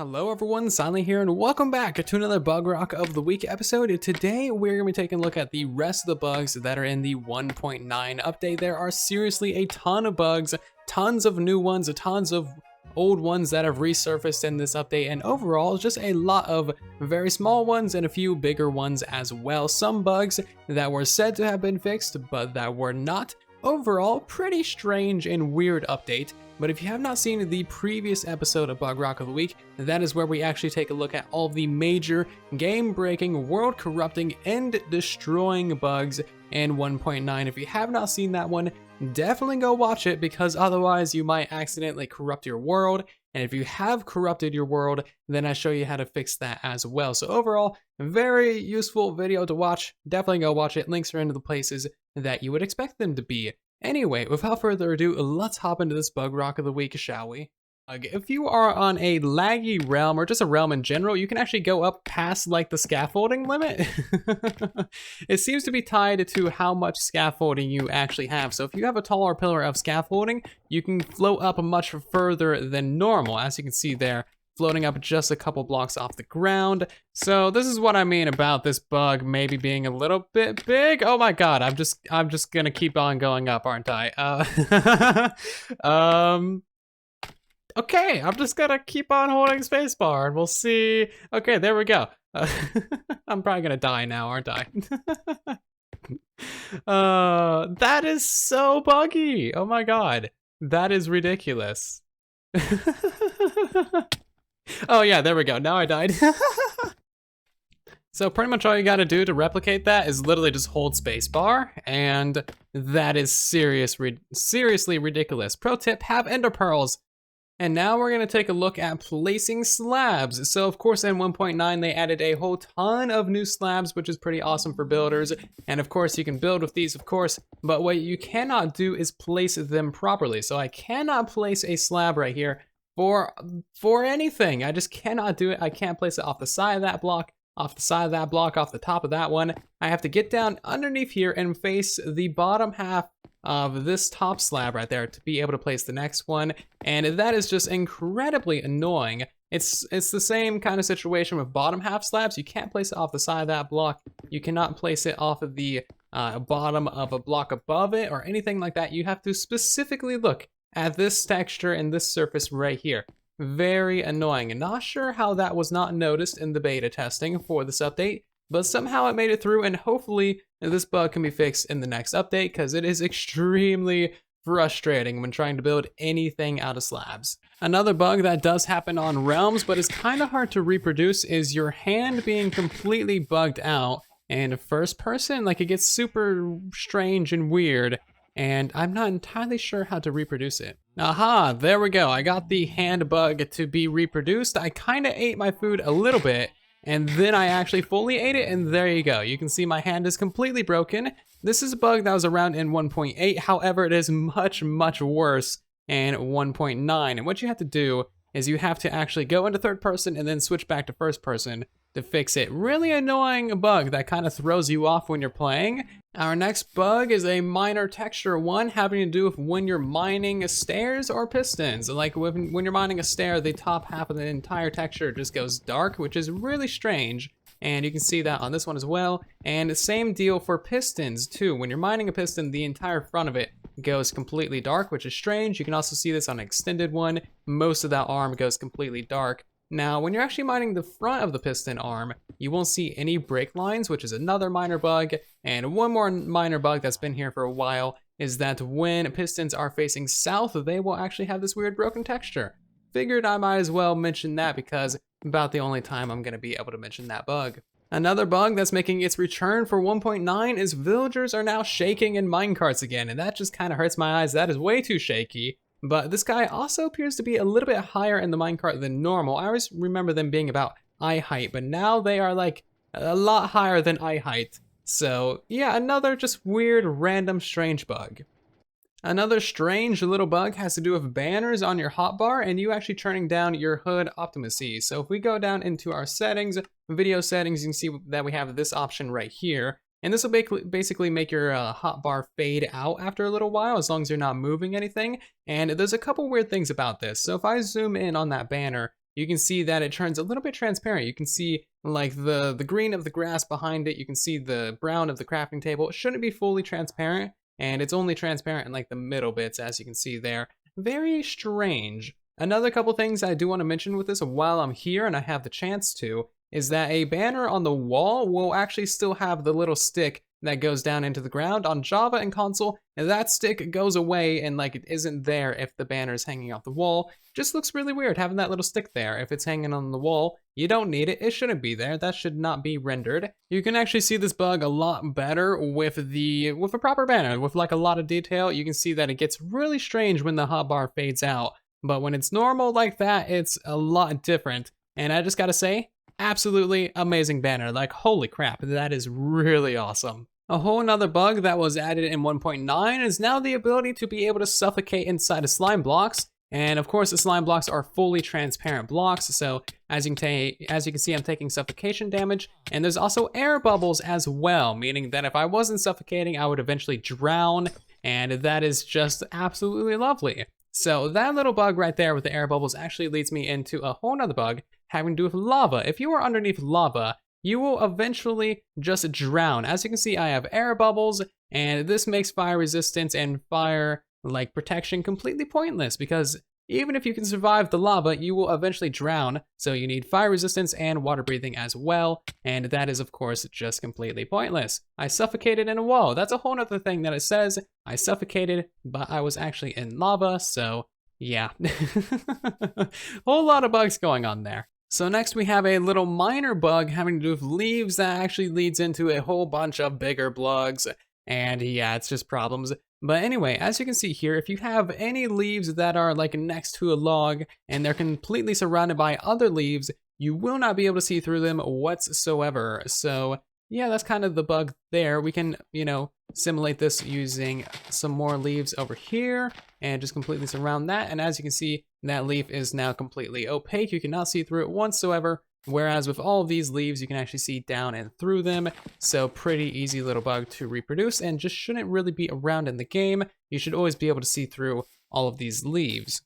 Hello everyone, Silent here, and welcome back to another Bugrock of the Week episode. Today we're going to be taking a look at the rest of the bugs that are in the 1.9 update. There are seriously a ton of bugs, tons of new ones, tons of old ones that have resurfaced in this update, and overall just a lot of very small ones and a few bigger ones as well. Some bugs that were said to have been fixed, but that were not. Overall, pretty strange and weird update. But if you have not seen the previous episode of Bugrock of the Week, that is where we actually take a look at all the major game-breaking, world-corrupting, and destroying bugs in 1.9. If you have not seen that one, definitely go watch it, because otherwise you might accidentally corrupt your world. And if you have corrupted your world, then I show you how to fix that as well. So overall, very useful video to watch. Definitely go watch it. Links are into the places that you would expect them to be. Anyway, without further ado, let's hop into this Bugrock of the Week, shall we? If you are on a laggy realm, or just a realm in general, you can actually go up past like the scaffolding limit. It seems to be tied to how much scaffolding you actually have. So if you have a taller pillar of scaffolding, you can float up much further than normal, as you can see there, floating up just a couple blocks off the ground. So this is what I mean about this bug maybe being a little bit big. Oh my god, I'm just gonna keep on going up, aren't I? Okay, I'm just gonna keep on holding spacebar and we'll see. Okay, there we go. I'm probably gonna die now, aren't I? That is so buggy. Oh my god, that is ridiculous. Oh yeah, there we go. Now I died. So pretty much all you gotta do to replicate that is literally just hold spacebar, and that is seriously ridiculous. Pro tip, have ender pearls. And now we're gonna take a look at placing slabs. So of course in 1.9 they added a whole ton of new slabs, which is pretty awesome for builders. And of course you can build with these, of course, but what you cannot do is place them properly. So I cannot place a slab right here for anything. I just cannot do it. I can't place it off the side of that block, off the side of that block, off the top of that one. I have to get down underneath here and face the bottom half of this top slab right there to be able to place the next one. And that is just incredibly annoying. It's the same kind of situation with bottom half slabs. You can't place it off the side of that block. You cannot place it off of the bottom of a block above it or anything like that. You have to specifically look at this texture and this surface right here. Very annoying, and not sure how that was not noticed in the beta testing for this update, but somehow it made it through, and hopefully this bug can be fixed in the next update, because it is extremely frustrating when trying to build anything out of slabs. Another bug that does happen on realms, but is kind of hard to reproduce, is your hand being completely bugged out, and first person, like it gets super strange and weird. And I'm not entirely sure how to reproduce it. Aha, there we go. I got the hand bug to be reproduced. I kind of ate my food a little bit, and then I actually fully ate it, and there you go. You can see my hand is completely broken. This is a bug that was around in 1.8, however, it is much worse in 1.9. And what you have to do is you have to actually go into third person and then switch back to first person to fix it. Really annoying bug that kind of throws you off when you're playing. Our next bug is a minor texture one, having to do with when you're mining stairs or pistons. Like when you're mining a stair, the top half of the entire texture just goes dark, which is really strange. And you can see that on this one as well. And the same deal for pistons too. When you're mining a piston, the entire front of it goes completely dark, which is strange. You can also see this on an extended one. Most of that arm goes completely dark. Now, when you're actually mining the front of the piston arm, you won't see any break lines, which is another minor bug. And one more minor bug that's been here for a while is that when pistons are facing south, they will actually have this weird broken texture. Figured I might as well mention that, because about the only time I'm going to be able to mention that bug. Another bug that's making its return for 1.9 is villagers are now shaking in minecarts again, and that just kind of hurts my eyes. That is way too shaky. But this guy also appears to be a little bit higher in the minecart than normal. I always remember them being about eye height, but now they are like a lot higher than eye height. So yeah, another just weird, random, strange bug. Another strange little bug has to do with banners on your hotbar and you actually turning down your HUD optimacy. So if we go down into our settings, video settings, you can see that we have this option right here. And this will basically make your hotbar fade out after a little while, as long as you're not moving anything. And there's a couple weird things about this. So if I zoom in on that banner, you can see that it turns a little bit transparent. You can see like the green of the grass behind it. You can see the brown of the crafting table. It shouldn't be fully transparent, and it's only transparent in like the middle bits, as you can see there. Very strange. Another couple things I do want to mention with this while I'm here and I have the chance to, is that a banner on the wall will actually still have the little stick that goes down into the ground. On Java and console, and that stick goes away and like it isn't there if the banner is hanging off the wall. Just looks really weird having that little stick there. If it's hanging on the wall, you don't need it. It shouldn't be there. That should not be rendered. You can actually see this bug a lot better with a proper banner, with like a lot of detail. You can see that it gets really strange when the hotbar fades out, but when it's normal like that, it's a lot different. And I just gotta say, absolutely amazing banner. Like, holy crap, that is really awesome. A whole nother bug that was added in 1.9 is now the ability to be able to suffocate inside of slime blocks. And of course, the slime blocks are fully transparent blocks. So as you can see, I'm taking suffocation damage. And there's also air bubbles as well, meaning that if I wasn't suffocating, I would eventually drown. And that is just absolutely lovely. So that little bug right there with the air bubbles actually leads me into a whole nother bug having to do with lava. If you are underneath lava, you will eventually just drown. As you can see, I have air bubbles, and this makes fire resistance and fire like protection completely pointless, because even if you can survive the lava, you will eventually drown. So you need fire resistance and water breathing as well, and that is of course just completely pointless. I suffocated in a wall. That's a whole other thing that it says. I suffocated, but I was actually in lava, so yeah. Whole lot of bugs going on there. So next we have a little minor bug having to do with leaves that actually leads into a whole bunch of bigger bugs. And yeah, it's just problems. But anyway, as you can see here, if you have any leaves that are like next to a log and they're completely surrounded by other leaves, you will not be able to see through them whatsoever. So yeah, that's kind of the bug there. We can, simulate this using some more leaves over here and just completely surround that. And as you can see, that leaf is now completely opaque. You cannot see through it whatsoever. Whereas with all of these leaves, you can actually see down and through them. So pretty easy little bug to reproduce and just shouldn't really be around in the game. You should always be able to see through all of these leaves.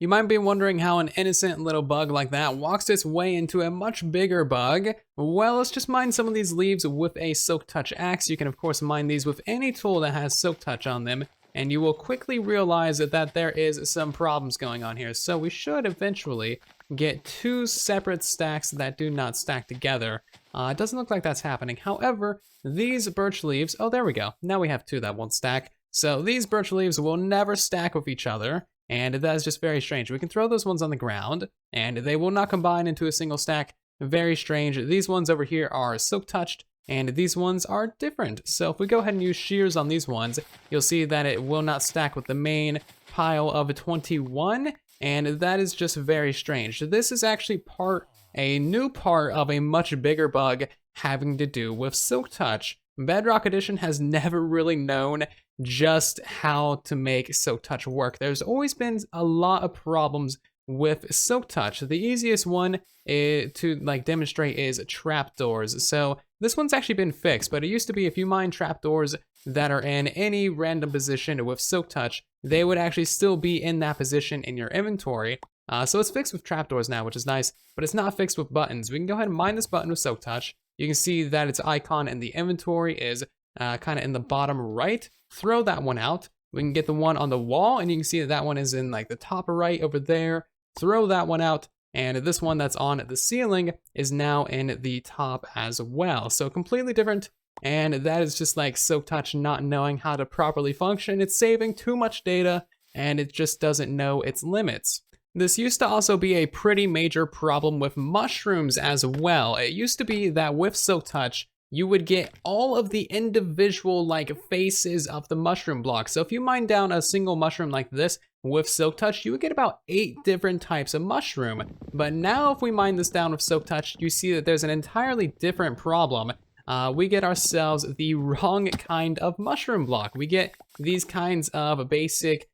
You might be wondering how an innocent little bug like that walks its way into a much bigger bug. Well, let's just mine some of these leaves with a Silk Touch axe. You can of course mine these with any tool that has Silk Touch on them, and you will quickly realize that there is some problems going on here. So we should eventually get two separate stacks that do not stack together. It doesn't look like that's happening. However, these birch leaves, oh there we go. Now we have two that won't stack. So these birch leaves will never stack with each other. And that is just very strange. We can throw those ones on the ground, and they will not combine into a single stack. Very strange. These ones over here are silk touched, and these ones are different. So if we go ahead and use shears on these ones, you'll see that it will not stack with the main pile of 21, and that is just very strange. This is actually a new part of a much bigger bug having to do with Silk Touch. Bedrock Edition has never really known just how to make Silk Touch work. There's always been a lot of problems with Silk Touch. The easiest one to demonstrate is trapdoors. So this one's actually been fixed, but it used to be if you mine trapdoors that are in any random position with Silk Touch, they would actually still be in that position in your inventory. So it's fixed with trapdoors now, which is nice, but it's not fixed with buttons. We can go ahead and mine this button with Silk Touch. You can see that its icon in the inventory is kind of in the bottom right. Throw that one out. We can get the one on the wall, and you can see that one is in like the top right over there. Throw that one out, and this one that's on the ceiling is now in the top as well. So completely different, and that is just like Silk Touch not knowing how to properly function. It's saving too much data, and it just doesn't know its limits. This used to also be a pretty major problem with mushrooms as well. It used to be that with Silk Touch, you would get all of the individual faces of the mushroom block. So if you mine down a single mushroom like this with Silk Touch, you would get about 8 different types of mushroom. But now if we mine this down with Silk Touch, you see that there's an entirely different problem. We get ourselves the wrong kind of mushroom block. We get these kinds of basic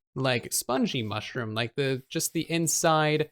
spongy mushroom, just the inside.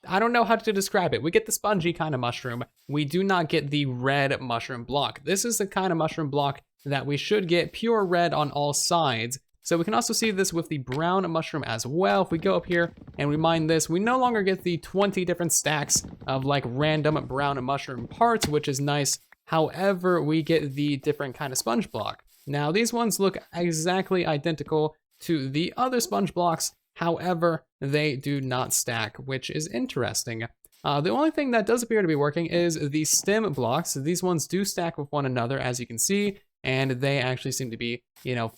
I don't know how to describe it. We get the spongy kind of mushroom. We do not get the red mushroom block. This is the kind of mushroom block that we should get pure red on all sides. So we can also see this with the brown mushroom as well. If we go up here and we mine this, we no longer get the 20 different stacks of like random brown mushroom parts, which is nice. However, we get the different kind of sponge block. Now these ones look exactly identical to the other sponge blocks. However, they do not stack, which is interesting. The only thing that does appear to be working is the stem blocks. These ones do stack with one another, as you can see, and they actually seem to be,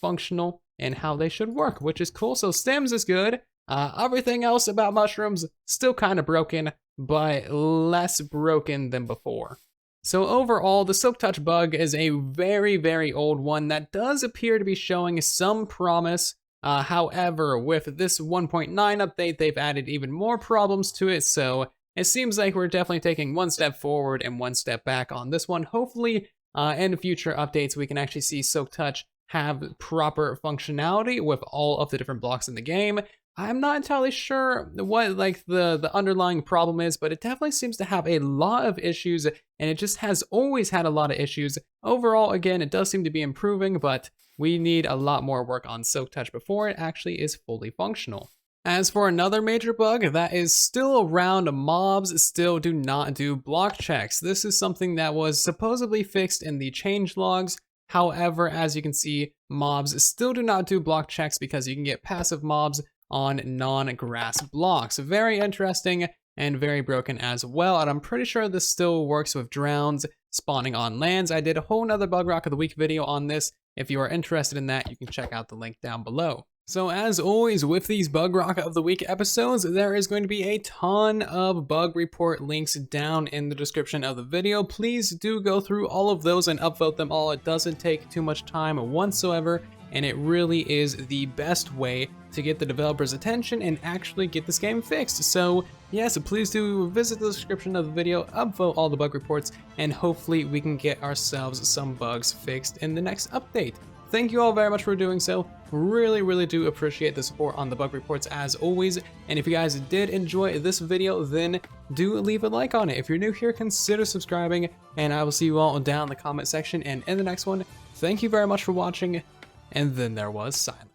functional in how they should work, which is cool. So stems is good. Everything else about mushrooms still kind of broken, but less broken than before. So overall, the Silk Touch bug is a very, very old one that does appear to be showing some promise. However, with this 1.9 update, they've added even more problems to it, so it seems like we're definitely taking one step forward and one step back on this one. Hopefully, in future updates, we can actually see Silk Touch have proper functionality with all of the different blocks in the game. I'm not entirely sure what the underlying problem is, but it definitely seems to have a lot of issues, and it just has always had a lot of issues. Overall, again, it does seem to be improving, but we need a lot more work on Silk Touch before it actually is fully functional. As for another major bug that is still around, mobs still do not do block checks. This is something that was supposedly fixed in the change logs. However, as you can see, mobs still do not do block checks because you can get passive mobs on non-grass blocks. Very interesting and very broken as well, and I'm pretty sure this still works with drowns spawning on lands. I did a whole nother Bugrock of the Week video on this. If you are interested in that, you can check out the link down below. So as always with these Bugrock of the Week episodes, there is going to be a ton of bug report links down in the description of the video. Please do go through all of those and upvote them all. It doesn't take too much time whatsoever, and it really is the best way to get the developers' attention and actually get this game fixed. So yes, please do visit the description of the video, upvote all the bug reports, and hopefully we can get ourselves some bugs fixed in the next update. Thank you all very much for doing so. Really, really do appreciate the support on the bug reports as always. And if you guys did enjoy this video, then do leave a like on it. If you're new here, consider subscribing, and I will see you all down in the comment section and in the next one. Thank you very much for watching, and then there was silence.